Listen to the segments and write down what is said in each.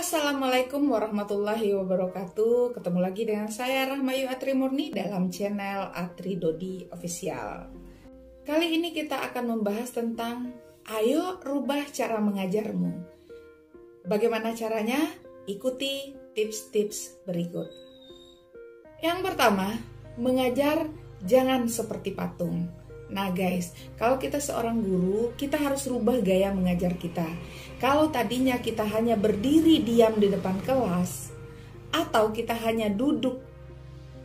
Assalamualaikum warahmatullahi wabarakatuh. Ketemu lagi dengan saya Rahmayu Atri Murni dalam channel Atri Dodi Official. Kali ini kita akan membahas tentang ayo rubah cara mengajarmu. Bagaimana caranya? Ikuti tips-tips berikut. Yang pertama, mengajar jangan seperti patung. Nah guys, kalau kita seorang guru, kita harus rubah gaya mengajar kita. Kalau tadinya kita hanya berdiri diam di depan kelas, atau kita hanya duduk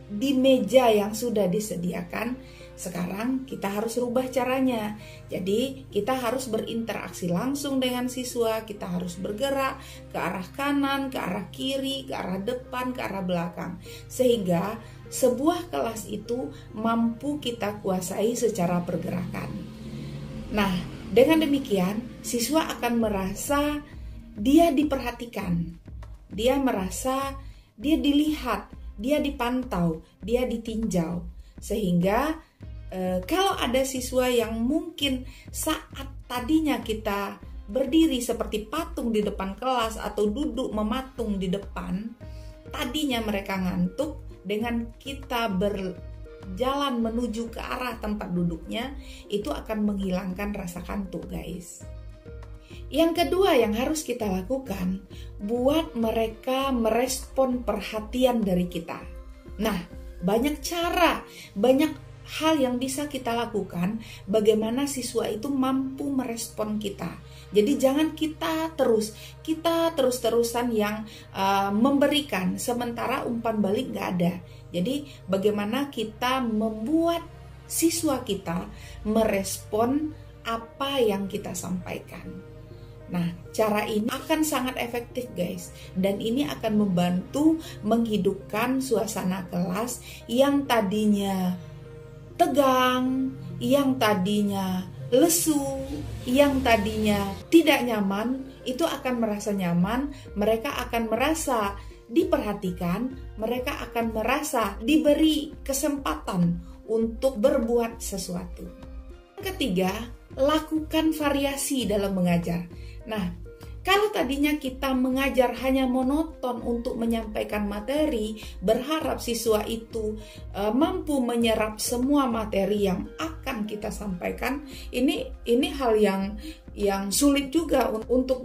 di meja yang sudah disediakan, sekarang kita harus rubah caranya. Jadi kita harus berinteraksi langsung dengan siswa, kita harus bergerak ke arah kanan, ke arah kiri, ke arah depan, ke arah belakang. Sehingga sebuah kelas itu mampu kita kuasai secara pergerakan. Nah, dengan demikian siswa akan merasa dia diperhatikan, dia merasa dia dilihat, dia dipantau, dia ditinjau. Sehingga kalau ada siswa yang mungkin saat tadinya kita berdiri seperti patung di depan kelas atau duduk mematung di depan, tadinya mereka ngantuk, dengan kita berjalan menuju ke arah tempat duduknya, itu akan menghilangkan rasa kantuk guys. Yang kedua yang harus kita lakukan, buat mereka merespon perhatian dari kita. Nah, banyak cara, banyak hal yang bisa kita lakukan bagaimana siswa itu mampu merespon kita. Jadi jangan kita terus-terusan yang memberikan sementara umpan balik nggak ada. Jadi bagaimana kita membuat siswa kita merespon apa yang kita sampaikan. Nah, cara ini akan sangat efektif guys, dan ini akan membantu menghidupkan suasana kelas yang tadinya tegang, yang tadinya lesu, yang tadinya tidak nyaman, itu akan merasa nyaman, mereka akan merasa diperhatikan, mereka akan merasa diberi kesempatan untuk berbuat sesuatu. Yang ketiga, lakukan variasi dalam mengajar. Nah, kalau tadinya kita mengajar hanya monoton untuk menyampaikan materi, berharap siswa itu mampu menyerap semua materi yang akan kita sampaikan, ini hal yang sulit juga untuk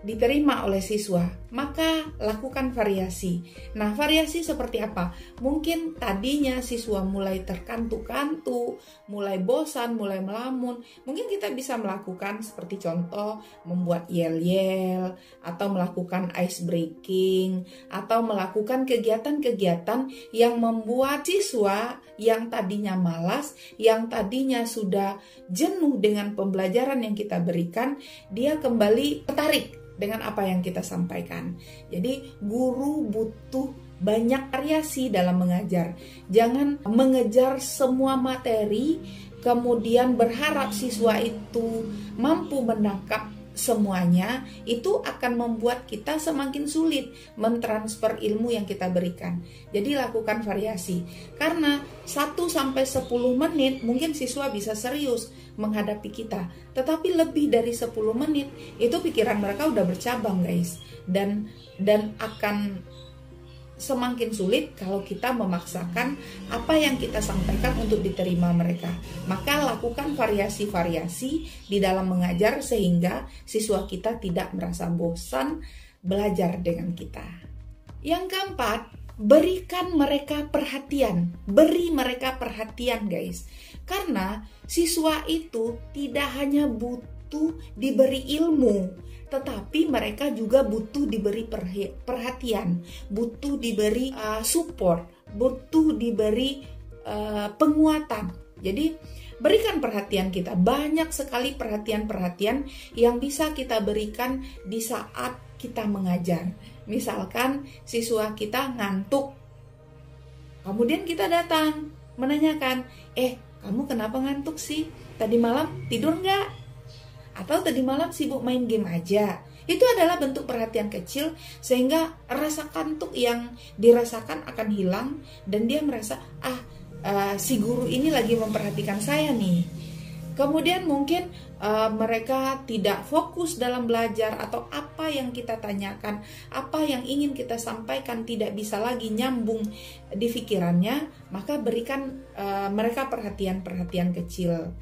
diterima oleh siswa. Maka lakukan variasi. Nah, variasi seperti apa? Mungkin tadinya siswa mulai terkantuk-kantuk, mulai bosan, mulai melamun. Mungkin kita bisa melakukan seperti contoh membuat yel-yel, atau melakukan ice breaking, atau melakukan kegiatan-kegiatan yang membuat siswa yang tadinya malas, yang tadinya sudah jenuh dengan pembelajaran yang kita berikan, dia kembali tertarik dengan apa yang kita sampaikan. Jadi guru butuh banyak variasi dalam mengajar. Jangan mengejar semua materi kemudian berharap siswa itu mampu menangkap semuanya. Itu akan membuat kita semakin sulit mentransfer ilmu yang kita berikan. Jadi lakukan variasi. Karena 1-10 menit mungkin siswa bisa serius menghadapi kita, tetapi lebih dari 10 menit itu pikiran mereka udah bercabang guys, dan akan semakin sulit kalau kita memaksakan apa yang kita sampaikan untuk diterima mereka. Maka lakukan variasi-variasi di dalam mengajar sehingga siswa kita tidak merasa bosan belajar dengan kita. Yang keempat, berikan mereka perhatian. Beri mereka perhatian guys. Karena siswa itu tidak hanya butuh diberi ilmu, tetapi mereka juga butuh diberi perhatian, butuh diberi support, butuh diberi penguatan. Jadi berikan perhatian kita. Banyak sekali perhatian-perhatian yang bisa kita berikan di saat kita mengajar. Misalkan siswa kita ngantuk, kemudian kita datang menanyakan, kamu kenapa ngantuk sih? Tadi malam tidur nggak? Atau tadi malam sibuk main game aja? Itu adalah bentuk perhatian kecil sehingga rasa kantuk yang dirasakan akan hilang dan dia merasa, si guru ini lagi memperhatikan saya nih. Kemudian mungkin mereka tidak fokus dalam belajar, atau apa yang kita tanyakan, apa yang ingin kita sampaikan tidak bisa lagi nyambung di pikirannya, maka berikan mereka perhatian-perhatian kecil.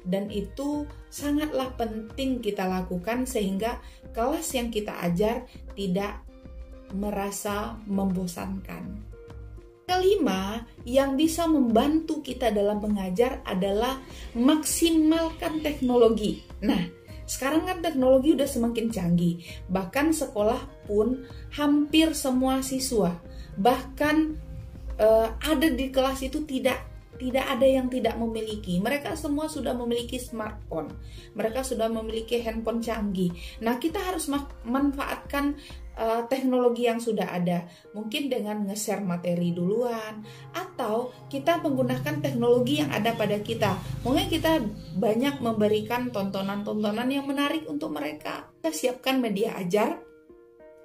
Dan itu sangatlah penting kita lakukan sehingga kelas yang kita ajar tidak merasa membosankan. Kelima, yang bisa membantu kita dalam mengajar adalah maksimalkan teknologi. Nah, sekarang kan teknologi udah semakin canggih. Bahkan sekolah pun hampir semua siswa, bahkan ada di kelas itu tidak ada yang tidak memiliki. Mereka semua sudah memiliki smartphone. Mereka sudah memiliki handphone canggih. Nah, kita harus manfaatkan teknologi yang sudah ada, mungkin dengan nge-share materi duluan, atau kita menggunakan teknologi yang ada pada kita. Mungkin kita banyak memberikan tontonan-tontonan yang menarik untuk mereka. Kita siapkan media ajar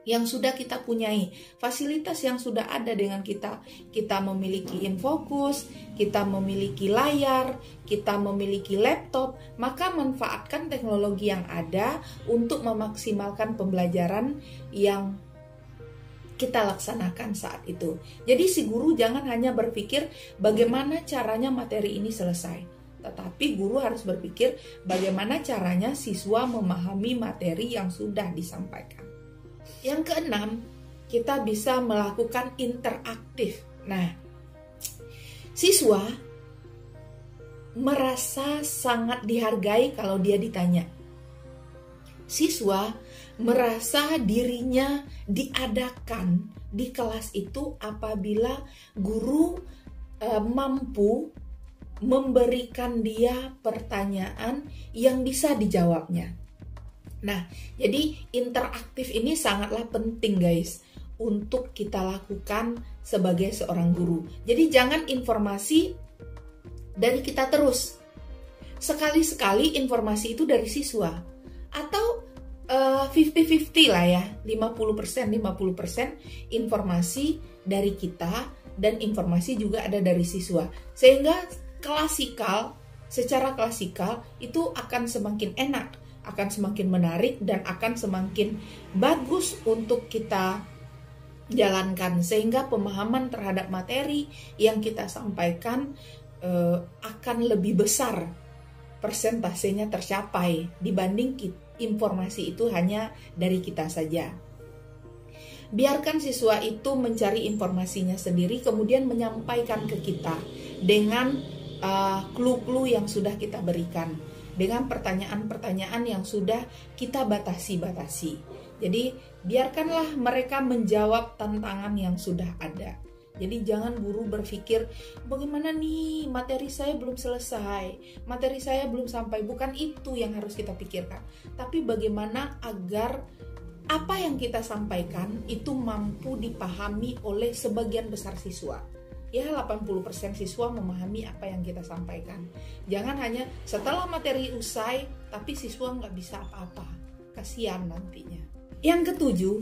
yang sudah kita punyai, fasilitas yang sudah ada dengan kita. Kita memiliki infocus, kita memiliki layar, kita memiliki laptop, maka manfaatkan teknologi yang ada untuk memaksimalkan pembelajaran yang kita laksanakan saat itu. Jadi si guru jangan hanya berpikir bagaimana caranya materi ini selesai, tetapi guru harus berpikir bagaimana caranya siswa memahami materi yang sudah disampaikan. Yang keenam, kita bisa melakukan interaktif. Nah, siswa merasa sangat dihargai kalau dia ditanya. Siswa merasa dirinya diadakan di kelas itu apabila guru mampu memberikan dia pertanyaan yang bisa dijawabnya. Nah, jadi interaktif ini sangatlah penting guys untuk kita lakukan sebagai seorang guru. Jadi jangan informasi dari kita terus. Sekali-sekali informasi itu dari siswa. Atau 50-50 lah ya, 50% informasi dari kita dan informasi juga ada dari siswa. Sehingga secara klasikal itu akan semakin enak, akan semakin menarik, dan akan semakin bagus untuk kita jalankan, sehingga pemahaman terhadap materi yang kita sampaikan akan lebih besar persentasenya tercapai dibanding informasi itu hanya dari kita saja. Biarkan siswa itu mencari informasinya sendiri, kemudian menyampaikan ke kita dengan clue-clue yang sudah kita berikan, dengan pertanyaan-pertanyaan yang sudah kita batasi. Jadi biarkanlah mereka menjawab tantangan yang sudah ada. Jadi jangan guru berpikir bagaimana nih materi saya belum selesai, materi saya belum sampai. Bukan itu yang harus kita pikirkan, tapi bagaimana agar apa yang kita sampaikan itu mampu dipahami oleh sebagian besar siswa. Ya 80% siswa memahami apa yang kita sampaikan. Jangan hanya setelah materi usai tapi siswa nggak bisa apa-apa. Kasihan nantinya. Yang ketujuh,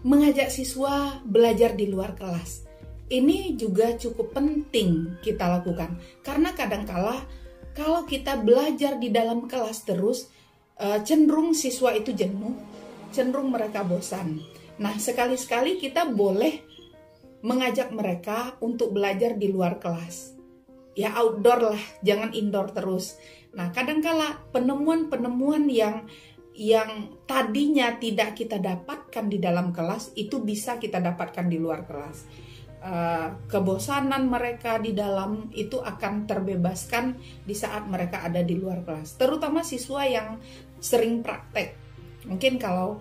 mengajak siswa belajar di luar kelas. Ini juga cukup penting kita lakukan. Karena kadangkala kalau kita belajar di dalam kelas terus, cenderung siswa itu jenuh, cenderung mereka bosan. Nah, sekali-sekali kita boleh mengajak mereka untuk belajar di luar kelas. Ya outdoor lah, jangan indoor terus. Nah, kadangkala penemuan-penemuan yang tadinya tidak kita dapatkan di dalam kelas itu bisa kita dapatkan di luar kelas. Kebosanan mereka di dalam itu akan terbebaskan di saat mereka ada di luar kelas. Terutama siswa yang sering praktek. Mungkin kalau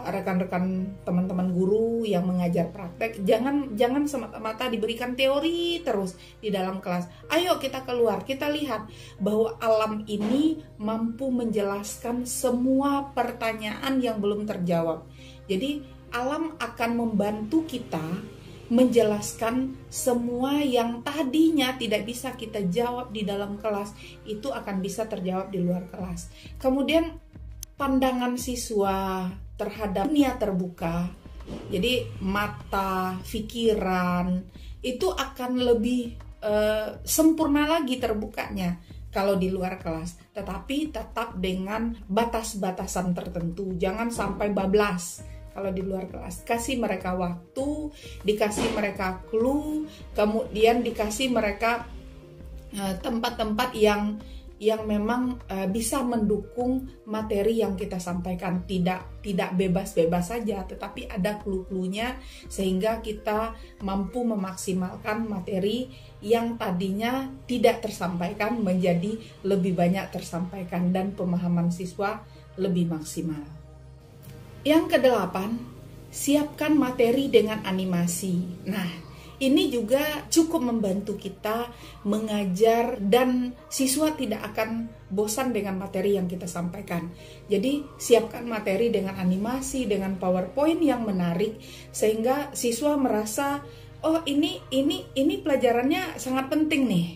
rekan-rekan teman-teman guru yang mengajar praktek, jangan semata-mata diberikan teori terus di dalam kelas. Ayo kita keluar, kita lihat bahwa alam ini mampu menjelaskan semua pertanyaan yang belum terjawab. Jadi alam akan membantu kita menjelaskan semua yang tadinya tidak bisa kita jawab di dalam kelas, itu akan bisa terjawab di luar kelas. Kemudian pandangan siswa terhadap dunia terbuka, jadi mata, pikiran itu akan lebih sempurna lagi terbukanya kalau di luar kelas, tetapi tetap dengan batas-batasan tertentu. Jangan sampai bablas kalau di luar kelas. Kasih mereka waktu, dikasih mereka clue, kemudian dikasih mereka tempat-tempat yang memang bisa mendukung materi yang kita sampaikan. Tidak bebas-bebas saja, tetapi ada clue-cluenya sehingga kita mampu memaksimalkan materi yang tadinya tidak tersampaikan menjadi lebih banyak tersampaikan dan pemahaman siswa lebih maksimal. Yang kedelapan, siapkan materi dengan animasi. Nah, ini juga cukup membantu kita mengajar dan siswa tidak akan bosan dengan materi yang kita sampaikan. Jadi siapkan materi dengan animasi, dengan PowerPoint yang menarik sehingga siswa merasa, oh ini pelajarannya sangat penting nih.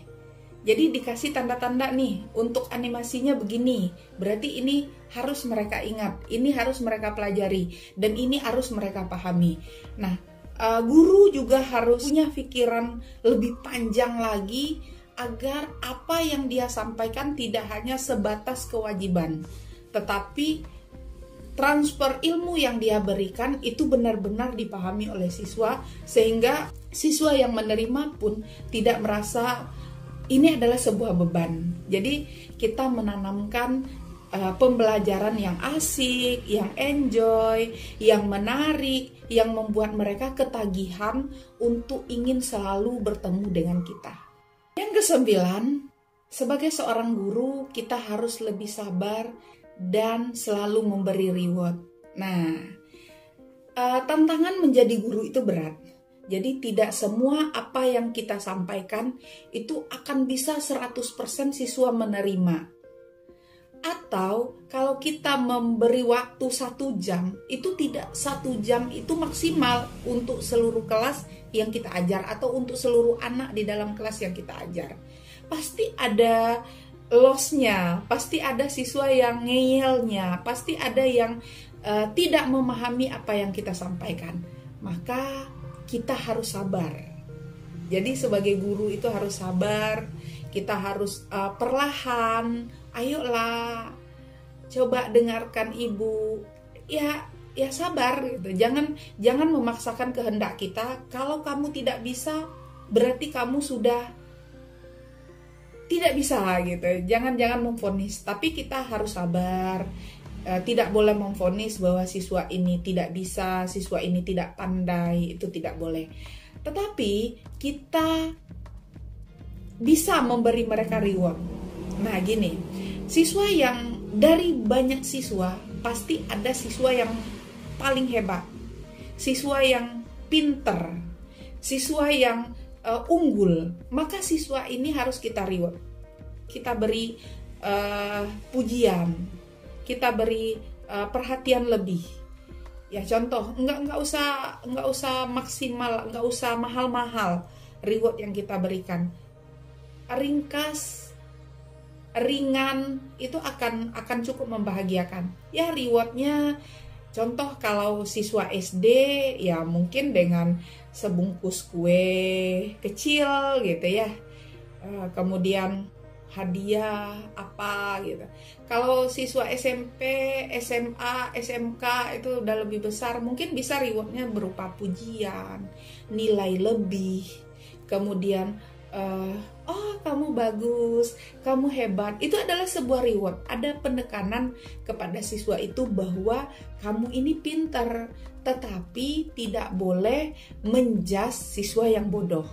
Jadi dikasih tanda-tanda nih untuk animasinya begini. Berarti ini harus mereka ingat, ini harus mereka pelajari, dan ini harus mereka pahami. Nah, guru juga harus punya pikiran lebih panjang lagi agar apa yang dia sampaikan tidak hanya sebatas kewajiban, tetapi transfer ilmu yang dia berikan itu benar-benar dipahami oleh siswa, sehingga siswa yang menerima pun tidak merasa ini adalah sebuah beban. Jadi kita menanamkan pembelajaran yang asik, yang enjoy, yang menarik, yang membuat mereka ketagihan untuk ingin selalu bertemu dengan kita. Yang kesembilan, sebagai seorang guru kita harus lebih sabar dan selalu memberi reward. Nah, tantangan menjadi guru itu berat. Jadi tidak semua apa yang kita sampaikan itu akan bisa 100% siswa menerima. Atau kalau kita memberi waktu 1 jam, itu tidak 1 jam itu maksimal untuk seluruh kelas yang kita ajar atau untuk seluruh anak di dalam kelas yang kita ajar. Pasti ada loss-nya, pasti ada siswa yang ngeyelnya, pasti ada yang tidak memahami apa yang kita sampaikan. Maka kita harus sabar. Jadi sebagai guru itu harus sabar, kita harus perlahan, ayolah, coba dengarkan ibu, ya sabar gitu. Jangan memaksakan kehendak kita. Kalau kamu tidak bisa, berarti kamu sudah tidak bisa gitu. Jangan memvonis, tapi kita harus sabar. Tidak boleh memvonis bahwa siswa ini tidak bisa, siswa ini tidak pandai, itu tidak boleh. Tetapi kita bisa memberi mereka reward. Nah gini, siswa yang dari banyak siswa, pasti ada siswa yang paling hebat, siswa yang pinter, siswa yang unggul. Maka siswa ini harus kita reward. Kita beri pujian, kita beri perhatian lebih. Ya contoh, nggak usah maksimal, nggak usah mahal-mahal reward yang kita berikan. Ringkas, ringan, itu akan cukup membahagiakan. Ya rewardnya, contoh kalau siswa SD ya mungkin dengan sebungkus kue kecil gitu ya. Kemudian hadiah apa gitu. Kalau siswa SMP, SMA, SMK itu udah lebih besar, mungkin bisa rewardnya berupa pujian, nilai lebih, kemudian oh kamu bagus, kamu hebat. Itu adalah sebuah reward. Ada penekanan kepada siswa itu bahwa kamu ini pintar, tetapi tidak boleh menjudge siswa yang bodoh.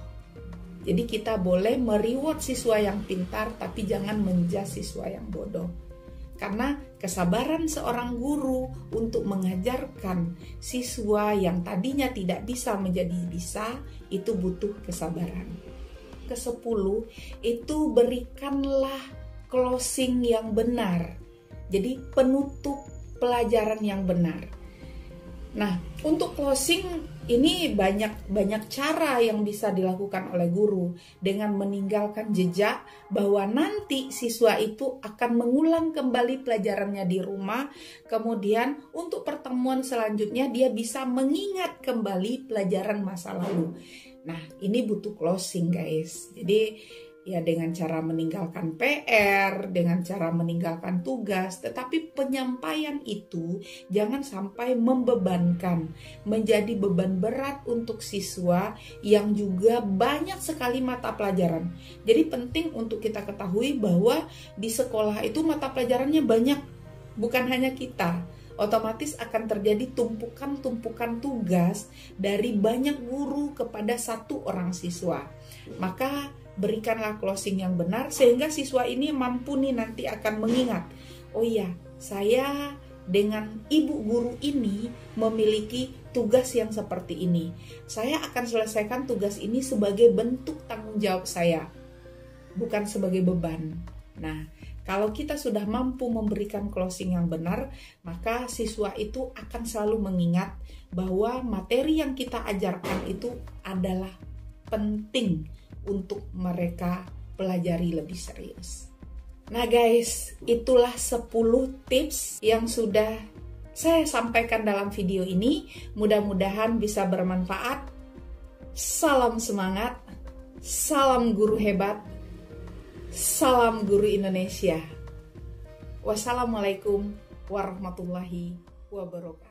Jadi kita boleh mereward siswa yang pintar, tapi jangan menjudge siswa yang bodoh. Karena kesabaran seorang guru untuk mengajarkan siswa yang tadinya tidak bisa menjadi bisa, itu butuh kesabaran. Ke-10, itu berikanlah closing yang benar. Jadi penutup pelajaran yang benar. Nah, untuk closing ini banyak cara yang bisa dilakukan oleh guru dengan meninggalkan jejak bahwa nanti siswa itu akan mengulang kembali pelajarannya di rumah. Kemudian untuk pertemuan selanjutnya dia bisa mengingat kembali pelajaran masa lalu. Nah, ini butuh closing guys. Jadi Ya dengan cara meninggalkan PR, dengan cara meninggalkan tugas, tetapi penyampaian itu jangan sampai membebankan, menjadi beban berat untuk siswa yang juga banyak sekali mata pelajaran. Jadi penting untuk kita ketahui bahwa di sekolah itu mata pelajarannya banyak, bukan hanya kita. Otomatis akan terjadi tumpukan-tumpukan tugas dari banyak guru kepada satu orang siswa. Maka berikanlah closing yang benar sehingga siswa ini mampu nih nanti akan mengingat, oh iya, saya dengan ibu guru ini memiliki tugas yang seperti ini. Saya akan selesaikan tugas ini sebagai bentuk tanggung jawab saya, bukan sebagai beban. Nah, kalau kita sudah mampu memberikan closing yang benar, maka siswa itu akan selalu mengingat bahwa materi yang kita ajarkan itu adalah penting untuk mereka pelajari lebih serius. Nah guys, itulah 10 tips yang sudah saya sampaikan dalam video ini. Mudah-mudahan bisa bermanfaat. Salam semangat, salam guru hebat, salam guru Indonesia. Wassalamualaikum warahmatullahi wabarakatuh.